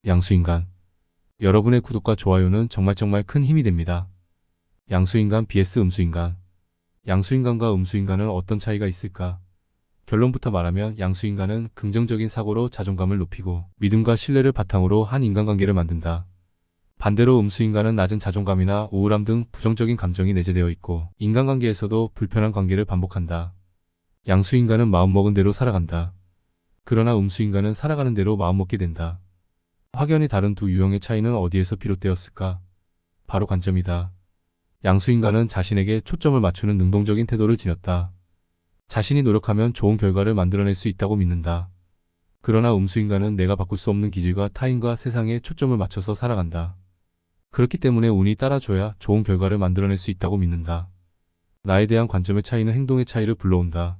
양수인간. 여러분의 구독과 좋아요는 정말 큰 힘이 됩니다. 양수인간 vs 음수인간. 양수인간과 음수인간은 어떤 차이가 있을까? 결론부터 말하면 양수인간은 긍정적인 사고로 자존감을 높이고 믿음과 신뢰를 바탕으로 한 인간관계를 만든다. 반대로 음수인간은 낮은 자존감이나 우울함 등 부정적인 감정이 내재되어 있고 인간관계에서도 불편한 관계를 반복한다. 양수인간은 마음먹은 대로 살아간다. 그러나 음수인간은 살아가는 대로 마음먹게 된다. 확연히 다른 두 유형의 차이는 어디에서 비롯되었을까? 바로 관점이다. 양수인간은 자신에게 초점을 맞추는 능동적인 태도를 지녔다. 자신이 노력하면 좋은 결과를 만들어낼 수 있다고 믿는다. 그러나 음수인간은 내가 바꿀 수 없는 기질과 타인과 세상에 초점을 맞춰서 살아간다. 그렇기 때문에 운이 따라줘야 좋은 결과를 만들어낼 수 있다고 믿는다. 나에 대한 관점의 차이는 행동의 차이를 불러온다.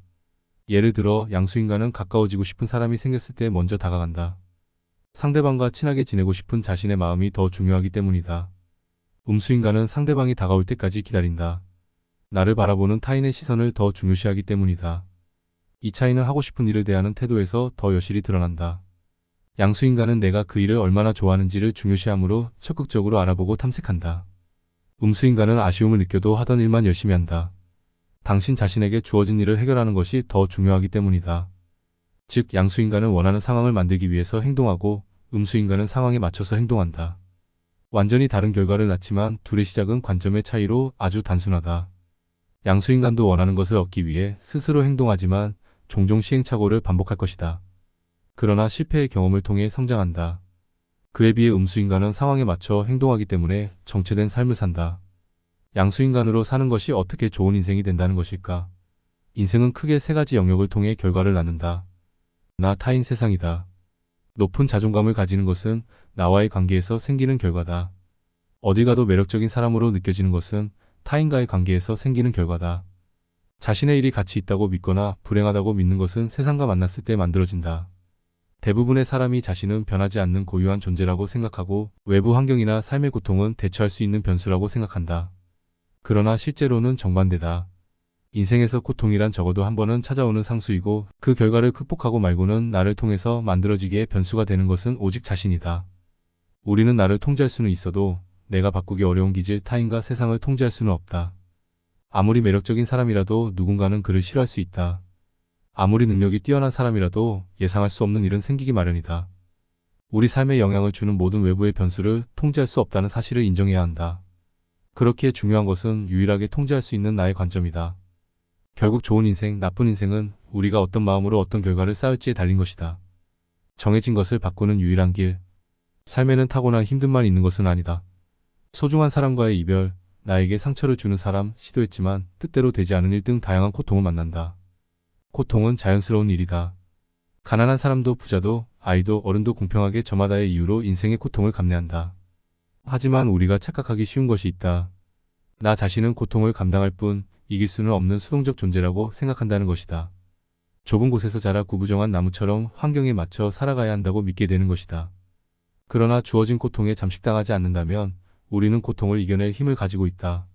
예를 들어 양수인간은 가까워지고 싶은 사람이 생겼을 때 먼저 다가간다. 상대방과 친하게 지내고 싶은 자신의 마음이 더 중요하기 때문이다. 음수인간은 상대방이 다가올 때까지 기다린다. 나를 바라보는 타인의 시선을 더 중요시하기 때문이다. 이 차이는 하고 싶은 일을 대하는 태도에서 더 여실히 드러난다. 양수인간은 내가 그 일을 얼마나 좋아하는지를 중요시하므로 적극적으로 알아보고 탐색한다. 음수인간은 아쉬움을 느껴도 하던 일만 열심히 한다. 당신 자신에게 주어진 일을 해결하는 것이 더 중요하기 때문이다. 즉, 양수인간은 원하는 상황을 만들기 위해서 행동하고 음수인간은 상황에 맞춰서 행동한다. 완전히 다른 결과를 낳지만 둘의 시작은 관점의 차이로 아주 단순하다. 양수인간도 원하는 것을 얻기 위해 스스로 행동하지만 종종 시행착오를 반복할 것이다. 그러나 실패의 경험을 통해 성장한다. 그에 비해 음수인간은 상황에 맞춰 행동하기 때문에 정체된 삶을 산다. 양수인간으로 사는 것이 어떻게 좋은 인생이 된다는 것일까? 인생은 크게 세 가지 영역을 통해 결과를 낳는다. 나, 타인, 세상이다. 높은 자존감을 가지는 것은 나와의 관계에서 생기는 결과다. 어딜 가도 매력적인 사람으로 느껴지는 것은 타인과의 관계에서 생기는 결과다. 자신의 일이 가치 있다고 믿거나 불행하다고 믿는 것은 세상과 만났을 때 만들어진다. 대부분의 사람이 자신은 변하지 않는 고유한 존재라고 생각하고 외부 환경이나 삶의 고통은 대처할 수 있는 변수라고 생각한다. 그러나 실제로는 정반대다. 인생에서 고통이란 적어도 한 번은 찾아오는 상수이고 그 결과를 극복하고 말고는 나를 통해서 만들어지기에 변수가 되는 것은 오직 자신이다. 우리는 나를 통제할 수는 있어도 내가 바꾸기 어려운 기질 타인과 세상을 통제할 수는 없다. 아무리 매력적인 사람이라도 누군가는 그를 싫어할 수 있다. 아무리 능력이 뛰어난 사람이라도 예상할 수 없는 일은 생기기 마련이다. 우리 삶에 영향을 주는 모든 외부의 변수를 통제할 수 없다는 사실을 인정해야 한다. 그렇기에 중요한 것은 유일하게 통제할 수 있는 나의 관점이다. 결국 좋은 인생, 나쁜 인생은 우리가 어떤 마음으로 어떤 결과를 쌓을지에 달린 것이다. 정해진 것을 바꾸는 유일한 길. 삶에는 타고난 힘듦만 있는 것은 아니다. 소중한 사람과의 이별, 나에게 상처를 주는 사람, 시도했지만 뜻대로 되지 않은 일 등 다양한 고통을 만난다. 고통은 자연스러운 일이다. 가난한 사람도 부자도 아이도 어른도 공평하게 저마다의 이유로 인생의 고통을 감내한다. 하지만 우리가 착각하기 쉬운 것이 있다. 나 자신은 고통을 감당할 뿐 이길 수는 없는 수동적 존재라고 생각한다는 것이다. 좁은 곳에서 자라 구부정한 나무처럼 환경에 맞춰 살아가야 한다고 믿게 되는 것이다. 그러나 주어진 고통에 잠식당하지 않는다면 우리는 고통을 이겨낼 힘을 가지고 있다.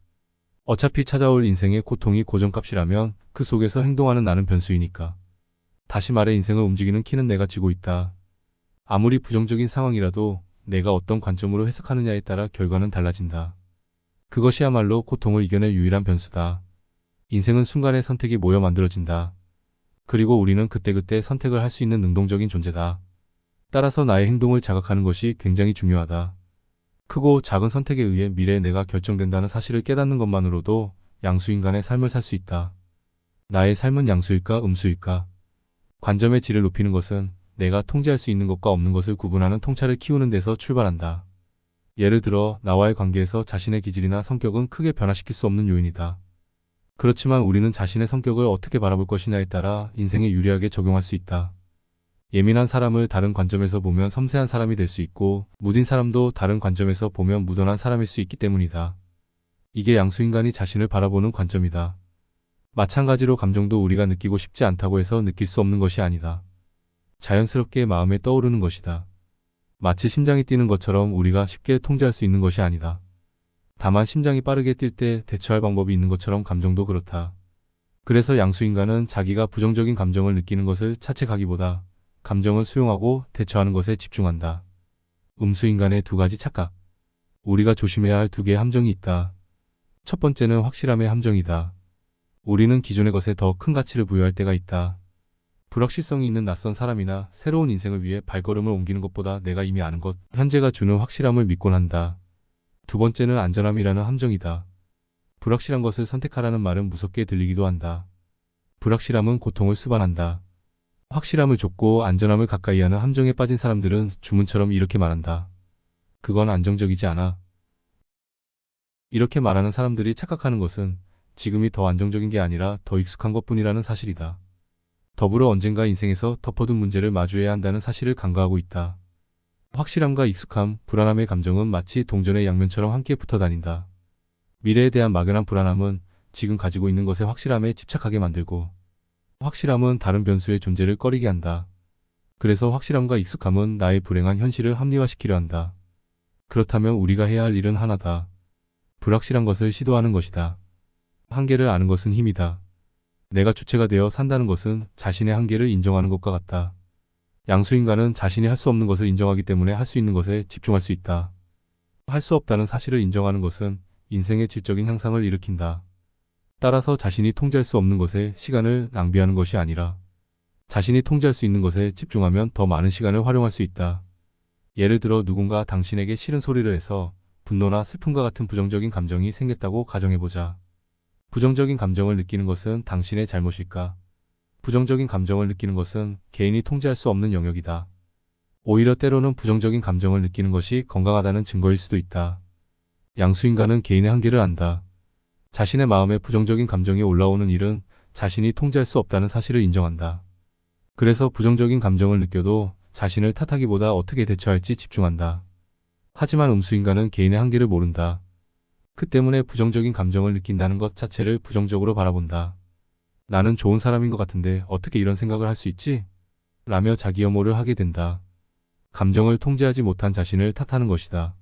어차피 찾아올 인생의 고통이 고정값이라면 그 속에서 행동하는 나는 변수이니까. 다시 말해 인생을 움직이는 키는 내가 쥐고 있다. 아무리 부정적인 상황이라도 내가 어떤 관점으로 해석하느냐에 따라 결과는 달라진다. 그것이야말로 고통을 이겨낼 유일한 변수다. 인생은 순간의 선택이 모여 만들어진다. 그리고 우리는 그때그때 선택을 할 수 있는 능동적인 존재다. 따라서 나의 행동을 자각하는 것이 굉장히 중요하다. 크고 작은 선택에 의해 미래의 내가 결정된다는 사실을 깨닫는 것만으로도 양수인간의 삶을 살 수 있다. 나의 삶은 양수일까 음수일까? 관점의 질을 높이는 것은 내가 통제할 수 있는 것과 없는 것을 구분하는 통찰을 키우는 데서 출발한다. 예를 들어 나와의 관계에서 자신의 기질이나 성격은 크게 변화시킬 수 없는 요인이다. 그렇지만 우리는 자신의 성격을 어떻게 바라볼 것이냐에 따라 인생에 유리하게 적용할 수 있다. 예민한 사람을 다른 관점에서 보면 섬세한 사람이 될 수 있고 무딘 사람도 다른 관점에서 보면 무던한 사람일 수 있기 때문이다. 이게 양수인간이 자신을 바라보는 관점이다. 마찬가지로 감정도 우리가 느끼고 싶지 않다고 해서 느낄 수 없는 것이 아니다. 자연스럽게 마음에 떠오르는 것이다. 마치 심장이 뛰는 것처럼 우리가 쉽게 통제할 수 있는 것이 아니다. 다만 심장이 빠르게 뛸 때 대처할 방법이 있는 것처럼 감정도 그렇다. 그래서 양수인간은 자기가 부정적인 감정을 느끼는 것을 차책하기보다 감정을 수용하고 대처하는 것에 집중한다. 음수인간의 두 가지 착각. 우리가 조심해야 할 두 개의 함정이 있다. 첫 번째는 확실함의 함정이다. 우리는 기존의 것에 더 큰 가치를 부여할 때가 있다. 불확실성이 있는 낯선 사람이나 새로운 인생을 위해 발걸음을 옮기는 것보다 내가 이미 아는 것, 현재가 주는 확실함을 믿곤 한다. 두 번째는 안전함이라는 함정이다. 불확실한 것을 선택하라는 말은 무섭게 들리기도 한다. 불확실함은 고통을 수반한다. 확실함을 좁고 안전함을 가까이 하는 함정에 빠진 사람들은 주문처럼 이렇게 말한다. 그건 안정적이지 않아. 이렇게 말하는 사람들이 착각하는 것은 지금이 더 안정적인 게 아니라 더 익숙한 것뿐이라는 사실이다. 더불어 언젠가 인생에서 덮어둔 문제를 마주해야 한다는 사실을 간과하고 있다. 확실함과 익숙함, 불안함의 감정은 마치 동전의 양면처럼 함께 붙어 다닌다. 미래에 대한 막연한 불안함은 지금 가지고 있는 것의 확실함에 집착하게 만들고, 확실함은 다른 변수의 존재를 꺼리게 한다. 그래서 확실함과 익숙함은 나의 불행한 현실을 합리화시키려 한다. 그렇다면 우리가 해야 할 일은 하나다. 불확실한 것을 시도하는 것이다. 한계를 아는 것은 힘이다. 내가 주체가 되어 산다는 것은 자신의 한계를 인정하는 것과 같다. 양수인간은 자신이 할 수 없는 것을 인정하기 때문에 할 수 있는 것에 집중할 수 있다. 할 수 없다는 사실을 인정하는 것은 인생의 질적인 향상을 일으킨다. 따라서 자신이 통제할 수 없는 것에 시간을 낭비하는 것이 아니라 자신이 통제할 수 있는 것에 집중하면 더 많은 시간을 활용할 수 있다. 예를 들어 누군가 당신에게 싫은 소리를 해서 분노나 슬픔과 같은 부정적인 감정이 생겼다고 가정해보자. 부정적인 감정을 느끼는 것은 당신의 잘못일까? 부정적인 감정을 느끼는 것은 개인이 통제할 수 없는 영역이다. 오히려 때로는 부정적인 감정을 느끼는 것이 건강하다는 증거일 수도 있다. 양수인간은 개인의 한계를 안다. 자신의 마음에 부정적인 감정이 올라오는 일은 자신이 통제할 수 없다는 사실을 인정한다. 그래서 부정적인 감정을 느껴도 자신을 탓하기보다 어떻게 대처할지 집중한다. 하지만 음수인간은 개인의 한계를 모른다. 그 때문에 부정적인 감정을 느낀다는 것 자체를 부정적으로 바라본다. 나는 좋은 사람인 것 같은데 어떻게 이런 생각을 할 수 있지? 라며 자기 혐오를 하게 된다. 감정을 통제하지 못한 자신을 탓하는 것이다.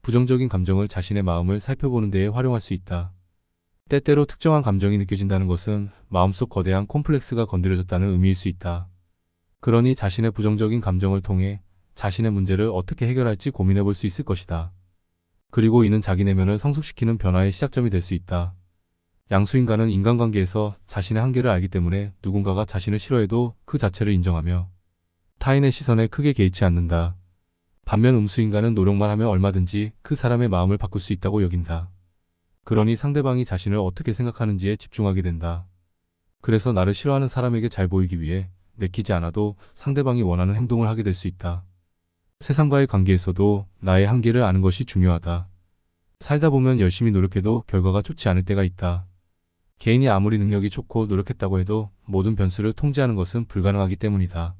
부정적인 감정을 자신의 마음을 살펴보는 데에 활용할 수 있다. 때때로 특정한 감정이 느껴진다는 것은 마음속 거대한 콤플렉스가 건드려졌다는 의미일 수 있다. 그러니 자신의 부정적인 감정을 통해 자신의 문제를 어떻게 해결할지 고민해 볼 수 있을 것이다. 그리고 이는 자기 내면을 성숙시키는 변화의 시작점이 될 수 있다. 양수인간은 인간관계에서 자신의 한계를 알기 때문에 누군가가 자신을 싫어해도 그 자체를 인정하며 타인의 시선에 크게 개의치 않는다. 반면 음수인간은 노력만 하면 얼마든지 그 사람의 마음을 바꿀 수 있다고 여긴다. 그러니 상대방이 자신을 어떻게 생각하는지에 집중하게 된다. 그래서 나를 싫어하는 사람에게 잘 보이기 위해 내키지 않아도 상대방이 원하는 행동을 하게 될 수 있다. 세상과의 관계에서도 나의 한계를 아는 것이 중요하다. 살다 보면 열심히 노력해도 결과가 좋지 않을 때가 있다. 개인이 아무리 능력이 좋고 노력했다고 해도 모든 변수를 통제하는 것은 불가능하기 때문이다.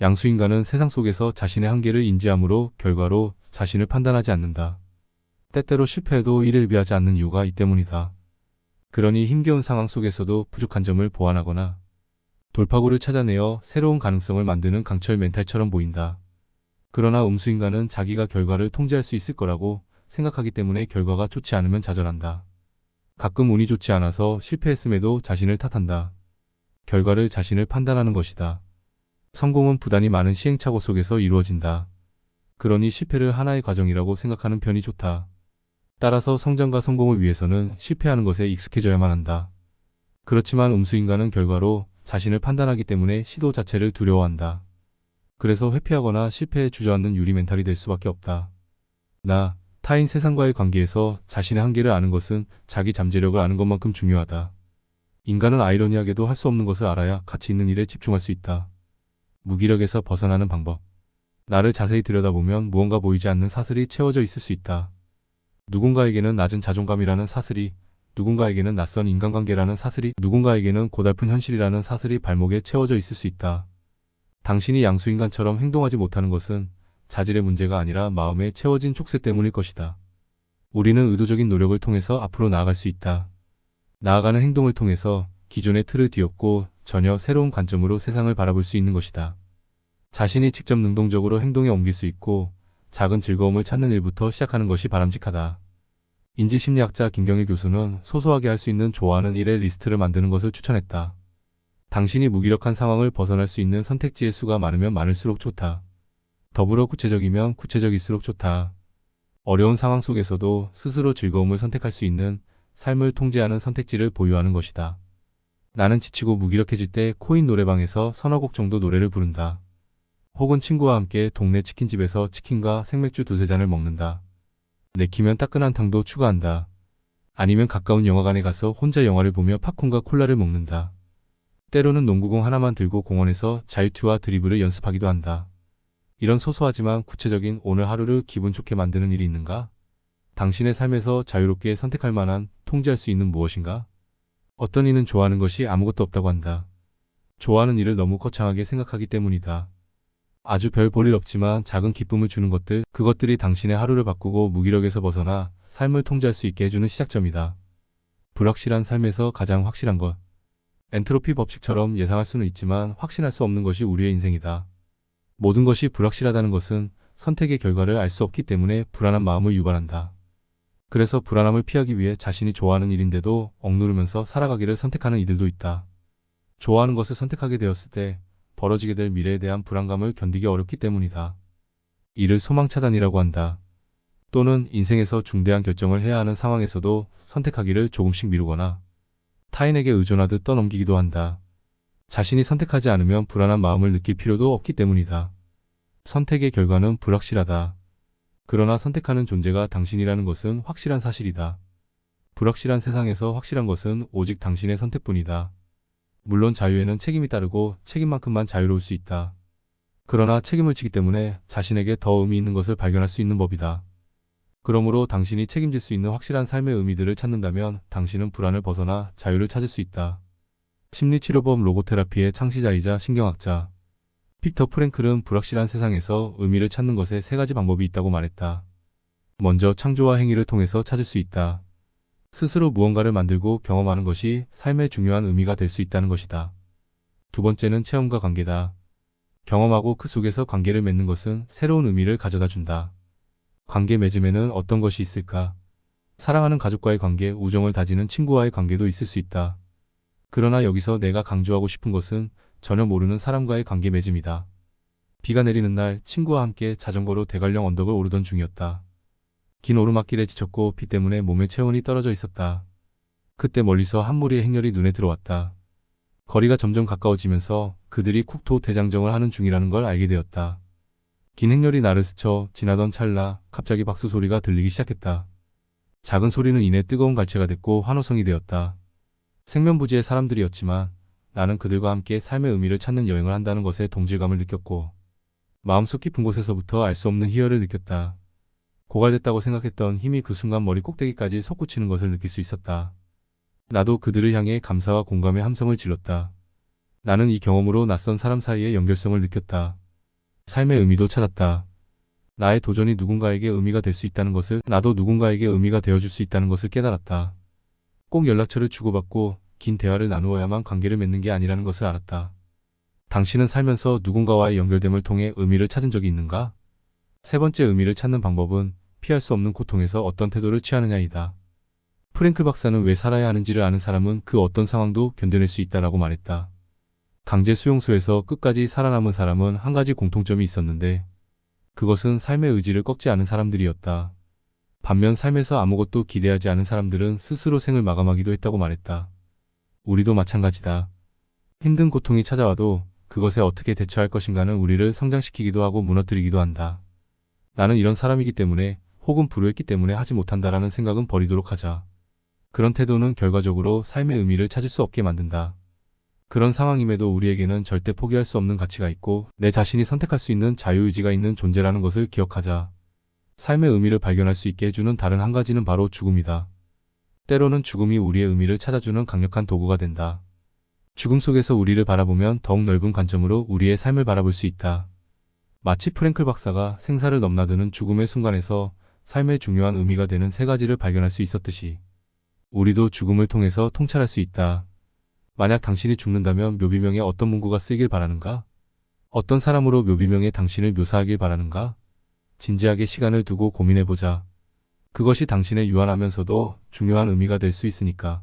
양수인간은 세상 속에서 자신의 한계를 인지함으로 결과로 자신을 판단하지 않는다. 때때로 실패해도 이를 비하지 않는 이유가 이 때문이다. 그러니 힘겨운 상황 속에서도 부족한 점을 보완하거나 돌파구를 찾아내어 새로운 가능성을 만드는 강철 멘탈처럼 보인다. 그러나 음수인간은 자기가 결과를 통제할 수 있을 거라고 생각하기 때문에 결과가 좋지 않으면 좌절한다. 가끔 운이 좋지 않아서 실패했음에도 자신을 탓한다. 결과를 자신을 판단하는 것이다. 성공은 부단히 많은 시행착오 속에서 이루어진다. 그러니 실패를 하나의 과정이라고 생각하는 편이 좋다. 따라서 성장과 성공을 위해서는 실패하는 것에 익숙해져야만 한다. 그렇지만 음수인간은 결과로 자신을 판단하기 때문에 시도 자체를 두려워한다. 그래서 회피하거나 실패에 주저앉는 유리 멘탈이 될 수밖에 없다. 타인 세상과의 관계에서 자신의 한계를 아는 것은 자기 잠재력을 아는 것만큼 중요하다. 인간은 아이러니하게도 할 수 없는 것을 알아야 가치 있는 일에 집중할 수 있다. 무기력에서 벗어나는 방법. 나를 자세히 들여다보면 무언가 보이지 않는 사슬이 채워져 있을 수 있다. 누군가에게는 낮은 자존감이라는 사슬이, 누군가에게는 낯선 인간관계라는 사슬이, 누군가에게는 고달픈 현실이라는 사슬이 발목에 채워져 있을 수 있다. 당신이 양수인간처럼 행동하지 못하는 것은 자질의 문제가 아니라 마음에 채워진 촉새 때문일 것이다. 우리는 의도적인 노력을 통해서 앞으로 나아갈 수 있다. 나아가는 행동을 통해서 기존의 틀을 뒤엎고 전혀 새로운 관점으로 세상을 바라볼 수 있는 것이다. 자신이 직접 능동적으로 행동에 옮길 수 있고 작은 즐거움을 찾는 일부터 시작하는 것이 바람직하다. 인지심리학자 김경일 교수는 소소하게 할 수 있는 좋아하는 일의 리스트를 만드는 것을 추천했다. 당신이 무기력한 상황을 벗어날 수 있는 선택지의 수가 많으면 많을수록 좋다. 더불어 구체적이면 구체적일수록 좋다. 어려운 상황 속에서도 스스로 즐거움을 선택할 수 있는 삶을 통제하는 선택지를 보유하는 것이다. 나는 지치고 무기력해질 때 코인 노래방에서 서너 곡 정도 노래를 부른다. 혹은 친구와 함께 동네 치킨집에서 치킨과 생맥주 두세 잔을 먹는다. 내키면 따끈한 탕도 추가한다. 아니면 가까운 영화관에 가서 혼자 영화를 보며 팝콘과 콜라를 먹는다. 때로는 농구공 하나만 들고 공원에서 자유투와 드리블을 연습하기도 한다. 이런 소소하지만 구체적인 오늘 하루를 기분 좋게 만드는 일이 있는가? 당신의 삶에서 자유롭게 선택할 만한 통제할 수 있는 무엇인가? 어떤 이는 좋아하는 것이 아무것도 없다고 한다. 좋아하는 일을 너무 거창하게 생각하기 때문이다. 아주 별 볼일 없지만 작은 기쁨을 주는 것들, 그것들이 당신의 하루를 바꾸고 무기력에서 벗어나 삶을 통제할 수 있게 해주는 시작점이다. 불확실한 삶에서 가장 확실한 것. 엔트로피 법칙처럼 예상할 수는 있지만 확신할 수 없는 것이 우리의 인생이다. 모든 것이 불확실하다는 것은 선택의 결과를 알 수 없기 때문에 불안한 마음을 유발한다. 그래서 불안함을 피하기 위해 자신이 좋아하는 일인데도 억누르면서 살아가기를 선택하는 이들도 있다. 좋아하는 것을 선택하게 되었을 때 벌어지게 될 미래에 대한 불안감을 견디기 어렵기 때문이다. 이를 소망차단이라고 한다. 또는 인생에서 중대한 결정을 해야 하는 상황에서도 선택하기를 조금씩 미루거나 타인에게 의존하듯 떠넘기기도 한다. 자신이 선택하지 않으면 불안한 마음을 느낄 필요도 없기 때문이다. 선택의 결과는 불확실하다. 그러나 선택하는 존재가 당신이라는 것은 확실한 사실이다. 불확실한 세상에서 확실한 것은 오직 당신의 선택뿐이다. 물론 자유에는 책임이 따르고 책임만큼만 자유로울 수 있다. 그러나 책임을 지기 때문에 자신에게 더 의미 있는 것을 발견할 수 있는 법이다. 그러므로 당신이 책임질 수 있는 확실한 삶의 의미들을 찾는다면 당신은 불안을 벗어나 자유를 찾을 수 있다. 심리치료법 로고테라피의 창시자이자 신경학자 빅터 프랭클은 불확실한 세상에서 의미를 찾는 것에 세 가지 방법이 있다고 말했다. 먼저 창조와 행위를 통해서 찾을 수 있다. 스스로 무언가를 만들고 경험하는 것이 삶의 중요한 의미가 될 수 있다는 것이다. 두 번째는 체험과 관계다. 경험하고 그 속에서 관계를 맺는 것은 새로운 의미를 가져다 준다. 관계 맺음에는 어떤 것이 있을까? 사랑하는 가족과의 관계, 우정을 다지는 친구와의 관계도 있을 수 있다. 그러나 여기서 내가 강조하고 싶은 것은 전혀 모르는 사람과의 관계 맺음이다. 비가 내리는 날 친구와 함께 자전거로 대관령 언덕을 오르던 중이었다. 긴 오르막길에 지쳤고 비 때문에 몸의 체온이 떨어져 있었다. 그때 멀리서 한 무리의 행렬이 눈에 들어왔다. 거리가 점점 가까워지면서 그들이 국토 대장정을 하는 중이라는 걸 알게 되었다. 긴 행렬이 나를 스쳐 지나던 찰나 갑자기 박수 소리가 들리기 시작했다. 작은 소리는 이내 뜨거운 갈채가 됐고 환호성이 되었다. 생면부지의 사람들이었지만 나는 그들과 함께 삶의 의미를 찾는 여행을 한다는 것에 동질감을 느꼈고 마음속 깊은 곳에서부터 알 수 없는 희열을 느꼈다. 고갈됐다고 생각했던 힘이 그 순간 머리 꼭대기까지 솟구치는 것을 느낄 수 있었다. 나도 그들을 향해 감사와 공감의 함성을 질렀다. 나는 이 경험으로 낯선 사람 사이의 연결성을 느꼈다. 삶의 의미도 찾았다. 나의 도전이 누군가에게 의미가 될 수 있다는 것을, 나도 누군가에게 의미가 되어줄 수 있다는 것을 깨달았다. 꼭 연락처를 주고받고 긴 대화를 나누어야만 관계를 맺는 게 아니라는 것을 알았다. 당신은 살면서 누군가와의 연결됨을 통해 의미를 찾은 적이 있는가? 세 번째 의미를 찾는 방법은 피할 수 없는 고통에서 어떤 태도를 취하느냐이다. 프랭클 박사는 왜 살아야 하는지를 아는 사람은 그 어떤 상황도 견뎌낼 수 있다라고 말했다. 강제 수용소에서 끝까지 살아남은 사람은 한 가지 공통점이 있었는데 그것은 삶의 의지를 꺾지 않은 사람들이었다. 반면 삶에서 아무것도 기대하지 않은 사람들은 스스로 생을 마감하기도 했다고 말했다. 우리도 마찬가지다. 힘든 고통이 찾아와도 그것에 어떻게 대처할 것인가는 우리를 성장시키기도 하고 무너뜨리기도 한다. 나는 이런 사람이기 때문에 혹은 불우했기 때문에 하지 못한다라는 생각은 버리도록 하자. 그런 태도는 결과적으로 삶의 의미를 찾을 수 없게 만든다. 그런 상황임에도 우리에게는 절대 포기할 수 없는 가치가 있고 내 자신이 선택할 수 있는 자유의지가 있는 존재라는 것을 기억하자. 삶의 의미를 발견할 수 있게 해주는 다른 한 가지는 바로 죽음이다. 때로는 죽음이 우리의 의미를 찾아주는 강력한 도구가 된다. 죽음 속에서 우리를 바라보면 더욱 넓은 관점으로 우리의 삶을 바라볼 수 있다. 마치 프랭클 박사가 생사를 넘나드는 죽음의 순간에서 삶의 중요한 의미가 되는 세 가지를 발견할 수 있었듯이 우리도 죽음을 통해서 통찰할 수 있다. 만약 당신이 죽는다면 묘비명에 어떤 문구가 쓰이길 바라는가? 어떤 사람으로 묘비명에 당신을 묘사하길 바라는가? 진지하게 시간을 두고 고민해보자. 그것이 당신의 유한하면서도 중요한 의미가 될 수 있으니까.